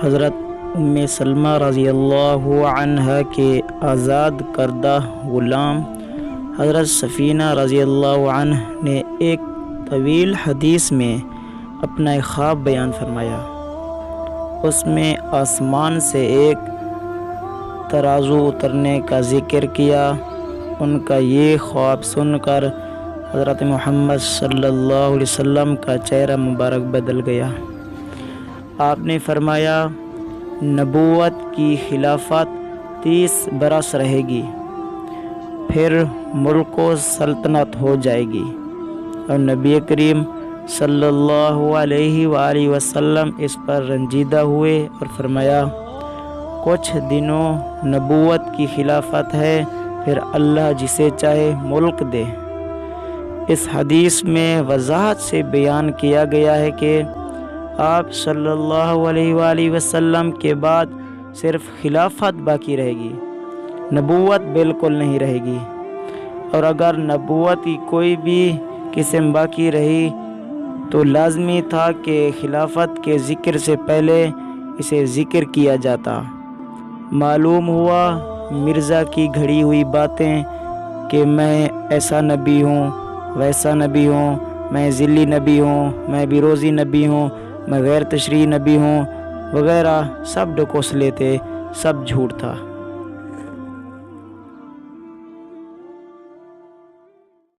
حضرت سلمہ رضی اللہ عنہا کے آزاد کردہ غلام حضرت سفینہ رضی اللہ عنہ نے ایک طویل حدیث میں اپنا ایک خواب بیان فرمایا۔ اس میں آسمان سے ایک ترازو اترنے کا ذکر کیا۔ ان کا یہ خواب سن کر حضرت محمد صلی اللہ علیہ وسلم کا چہرہ مبارک بدل گیا۔ آپ نے فرمایا، نبوت کی خلافت 30 برس رہے گی، پھر ملک و سلطنت ہو جائے گی۔ اور نبی کریم صلی اللہ علیہ وآلہ وسلم اس پر رنجیدہ ہوئے اور فرمایا، کچھ دنوں نبوت کی خلافت ہے، پھر اللہ جسے چاہے ملک دے۔ اس حدیث میں وضاحت سے بیان کیا گیا ہے کہ آپ صلی اللہ علیہ وآلہ وسلم کے بعد صرف خلافت باقی رہے گی، نبوت بالکل نہیں رہے گی۔ اور اگر نبوت کی کوئی بھی قسم باقی رہی تو لازمی تھا کہ خلافت کے ذکر سے پہلے اسے ذکر کیا جاتا۔ معلوم ہوا مرزا کی گھڑی ہوئی باتیں کہ میں ایسا نبی ہوں، ویسا نبی ہوں، میں ذلی نبی ہوں، میں بیروزی نبی ہوں، میں غیر تشریعی نبی ہوں وغیرہ، سب ڈکوسلے تھے، سب جھوٹ تھا۔